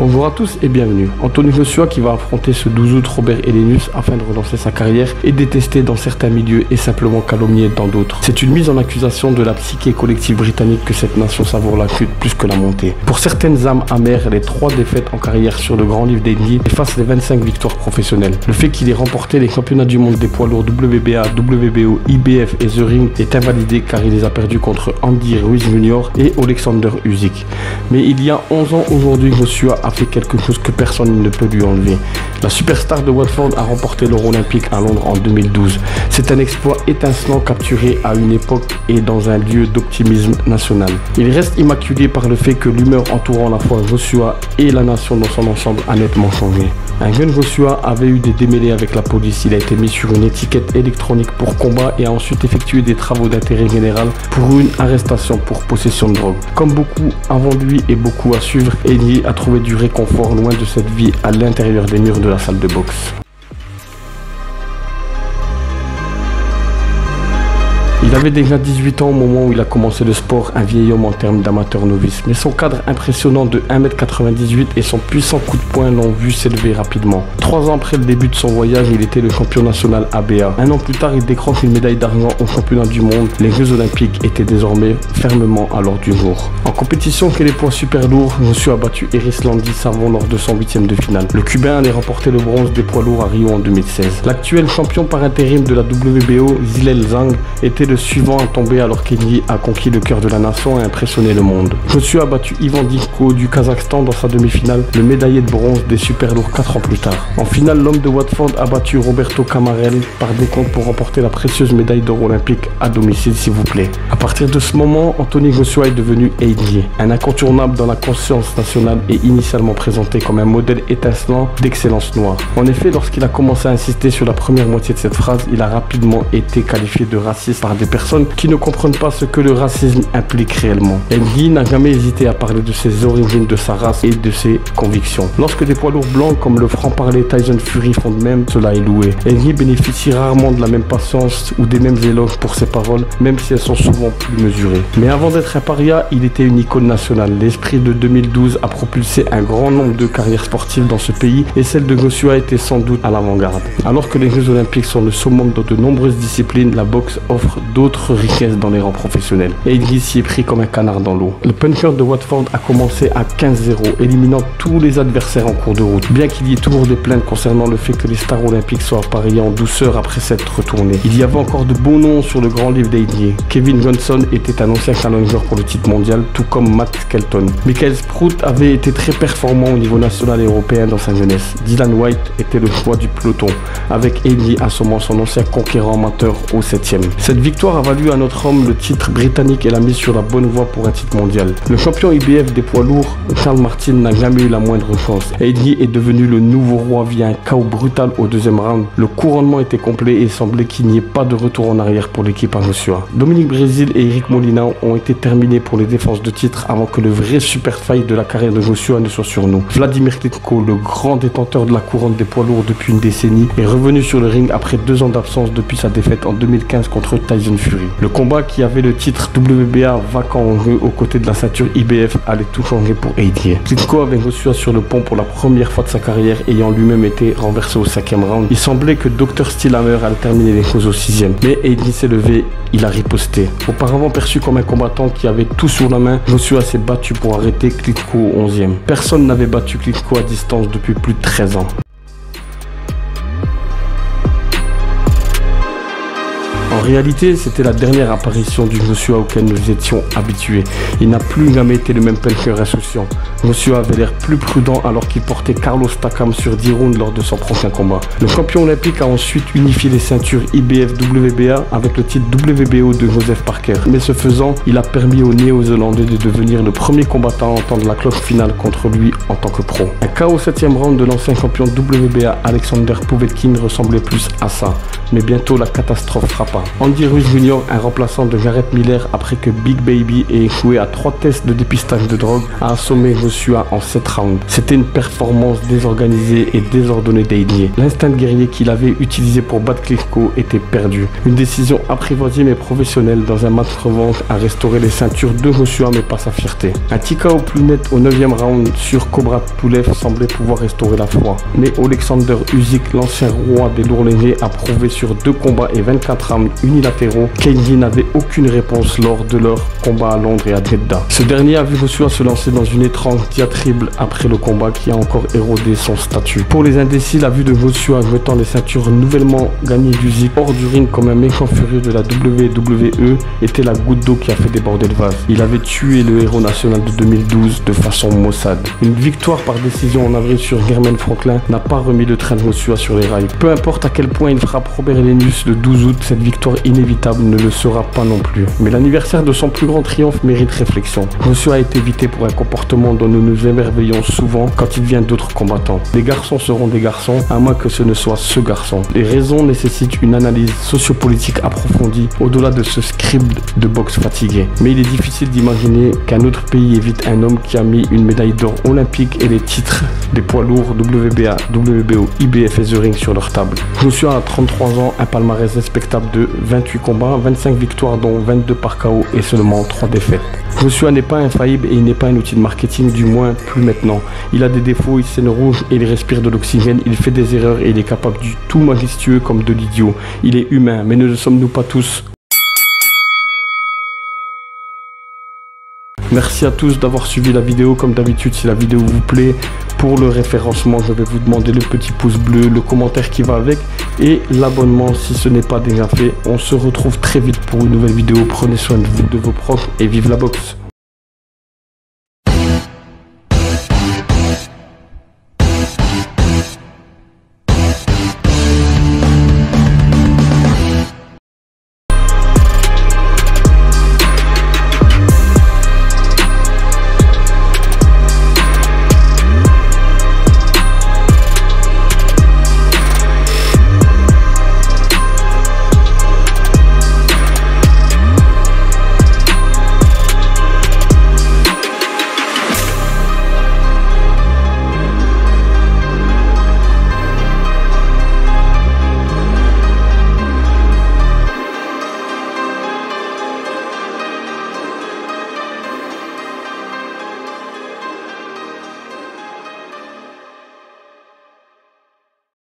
Bonjour à tous et bienvenue. Anthony Joshua qui va affronter ce 12 août Robert Helenius afin de relancer sa carrière et détesté dans certains milieux et simplement calomnié dans d'autres. C'est une mise en accusation de la psyché collective britannique que cette nation savoure la chute plus que la montée. Pour certaines âmes amères, les 3 défaites en carrière sur le grand livre d'Henry effacent les 25 victoires professionnelles. Le fait qu'il ait remporté les championnats du monde des poids lourds WBA, WBO, IBF et The Ring est invalidé car il les a perdus contre Andy Ruiz Jr. et Alexander Usyk. Mais il y a 11 ans aujourd'hui, Joshua a fait quelque chose que personne ne peut lui enlever. La superstar de Watford a remporté l'Euro olympique à Londres en 2012. C'est un exploit étincelant capturé à une époque et dans un lieu d'optimisme national. Il reste immaculé par le fait que l'humeur entourant la fois Joshua et la nation dans son ensemble a nettement changé. Un jeune Joshua avait eu des démêlés avec la police. Il a été mis sur une étiquette électronique pour combat et a ensuite effectué des travaux d'intérêt général pour une arrestation pour possession de drogue. Comme beaucoup avant lui et beaucoup à suivre, Henry a trouvé du réconfort loin de cette vie à l'intérieur des murs de la salle de boxe. Il avait déjà 18 ans au moment où il a commencé le sport, un vieil homme en termes d'amateur novice. Mais son cadre impressionnant de 1,98 m et son puissant coup de poing l'ont vu s'élever rapidement. 3 ans après le début de son voyage, il était le champion national ABA. Un an plus tard, il décroche une médaille d'argent au championnat du monde. Les Jeux Olympiques étaient désormais fermement à l'ordre du jour. En compétition que les poids super lourds, Joshua a battu Eris Landi-Savon lors de son 8e de finale. Le Cubain allait remporter le bronze des poids lourds à Rio en 2016. L'actuel champion par intérim de la WBO, Zilel Zhang, était le suivant à tomber alors qu'Henry a conquis le cœur de la nation et impressionné le monde. Joshua a battu Ivan Dicko du Kazakhstan dans sa demi-finale, le médaillé de bronze des super lourds 4 ans plus tard. En finale, l'homme de Watford a battu Roberto Camarel par décompte pour remporter la précieuse médaille d'or olympique à domicile s'il vous plaît. À partir de ce moment, Anthony Joshua est devenu Henry, un incontournable dans la conscience nationale et initialement présenté comme un modèle étincelant d'excellence noire. En effet, lorsqu'il a commencé à insister sur la première moitié de cette phrase, il a rapidement été qualifié de raciste par des personnes qui ne comprennent pas ce que le racisme implique réellement. Henry n'a jamais hésité à parler de ses origines, de sa race et de ses convictions. Lorsque des poids lourds blancs comme le franc-parler Tyson Fury font de même, cela est loué. Henry bénéficie rarement de la même patience ou des mêmes éloges pour ses paroles, même si elles sont souvent plus mesurées. Mais avant d'être un paria, il était une icône nationale. L'esprit de 2012 a propulsé un grand nombre de carrières sportives dans ce pays et celle de Joshua était sans doute à l'avant-garde. Alors que les Jeux Olympiques sont le summum dans de nombreuses disciplines, la boxe offre d'autres richesses dans les rangs professionnels. Et Henry s'y est pris comme un canard dans l'eau. Le puncher de Watford a commencé à 15-0, éliminant tous les adversaires en cours de route. Bien qu'il y ait toujours des plaintes concernant le fait que les stars olympiques soient appareillés en douceur après s'être retournés. Il y avait encore de beaux noms sur le grand livre d'Henry. Kevin Johnson était un ancien challenger pour le titre mondial, tout comme Matt Skelton. Michael Sprout avait été très performant au niveau national et européen dans sa jeunesse. Dylan White était le choix du peloton, avec Henry assommant son ancien conquérant amateur au 7e. Cette victoire a valu à notre homme le titre britannique et la mise sur la bonne voie pour un titre mondial. Le champion IBF des poids lourds, Charles Martin, n'a jamais eu la moindre chance. Henry est devenu le nouveau roi via un chaos brutal au 2e round. Le couronnement était complet et il semblait qu'il n'y ait pas de retour en arrière pour l'équipe à Joshua. Dominique Breazeale et Eric Molina ont été terminés pour les défenses de titre avant que le vrai super fight de la carrière de Joshua ne soit sur nous. Vladimir Klitschko, le grand détenteur de la couronne des poids lourds depuis une décennie, est revenu sur le ring après 2 ans d'absence depuis sa défaite en 2015 contre Tyson Fury. Le combat qui avait le titre WBA vacant en jeu aux côtés de la ceinture IBF allait tout changer pour Henry. Klitschko avait Joshua sur le pont pour la première fois de sa carrière, ayant lui-même été renversé au 5e round. Il semblait que Dr Stillhammer allait terminer les choses au 6e, mais Henry s'est levé, il a riposté. Auparavant perçu comme un combattant qui avait tout sur la main, Joshua s'est battu pour arrêter Klitschko au 11e. Personne n'avait battu Klitschko à distance depuis plus de 13 ans. En réalité, c'était la dernière apparition du Joshua auquel nous étions habitués. Il n'a plus jamais été le même puncher insouciant. Joshua avait l'air plus prudent alors qu'il portait Carlos Takam sur 10 rounds lors de son prochain combat. Le champion olympique a ensuite unifié les ceintures IBF WBA avec le titre WBO de Joseph Parker. Mais ce faisant, il a permis aux Néo-Zélandais de devenir le premier combattant à entendre la cloche finale contre lui en tant que pro. Un KO au 7e round de l'ancien champion WBA Alexander Povetkin ressemblait plus à ça. Mais bientôt la catastrophe frappa. Andy Ruiz Jr., un remplaçant de Jarrett Miller après que Big Baby ait échoué à 3 tests de dépistage de drogue, a assommé Joshua en 7 rounds. C'était une performance désorganisée et désordonnée d'Aidnier. L'instinct guerrier qu'il avait utilisé pour battre Klitschko était perdu. Une décision apprivoisée mais professionnelle dans un match revanche a restauré les ceintures de Joshua mais pas sa fierté. Un TKO plus net au 9e round sur Cobra Pulev semblait pouvoir restaurer la foi. Mais Alexander Usyk, l'ancien roi des lourds légers, a prouvé sur 2 combats et 24 rounds unilatéraux qu'Aidnier n'avait aucune réponse lors de leur combat à Londres et à Jeddah. Ce dernier a vu Joshua se lancer dans une étrange diatribe après le combat qui a encore érodé son statut. Pour les indécis, la vue de Joshua mettant les ceintures nouvellement gagnées d'Usyk hors du ring comme un méchant furieux de la WWE était la goutte d'eau qui a fait déborder le vase. Il avait tué le héros national de 2012 de façon maussade. Une victoire par décision en avril sur Jermaine Franklin n'a pas remis le train de Joshua sur les rails. Peu importe à quel point il frappe Robert Helenius le 12 août, cette victoire inévitable ne le sera pas non plus. Mais l'anniversaire de son plus grand triomphe mérite réflexion. Joshua a été évité pour un comportement dont nous nous émerveillons souvent quand il vient d'autres combattants. Les garçons seront des garçons, à moins que ce ne soit ce garçon. Les raisons nécessitent une analyse sociopolitique approfondie au-delà de ce script de boxe fatigué. Mais il est difficile d'imaginer qu'un autre pays évite un homme qui a mis une médaille d'or olympique et les titres des poids lourds WBA, WBO, IBF et The Ring sur leur table. Joshua a 33 ans, un palmarès respectable de 28 combats, 25 victoires dont 22 par KO et seulement 3 défaites. Joshua n'est pas infaillible et il n'est pas un outil de marketing, du moins plus maintenant. Il a des défauts, il scène rouge et il respire de l'oxygène, il fait des erreurs et il est capable du tout majestueux comme de l'idiot. Il est humain, mais ne le sommes-nous pas tous? Merci à tous d'avoir suivi la vidéo. Comme d'habitude, si la vidéo vous plaît, pour le référencement, je vais vous demander le petit pouce bleu, le commentaire qui va avec et l'abonnement si ce n'est pas déjà fait. On se retrouve très vite pour une nouvelle vidéo. Prenez soin de vous, de vos proches et vive la boxe.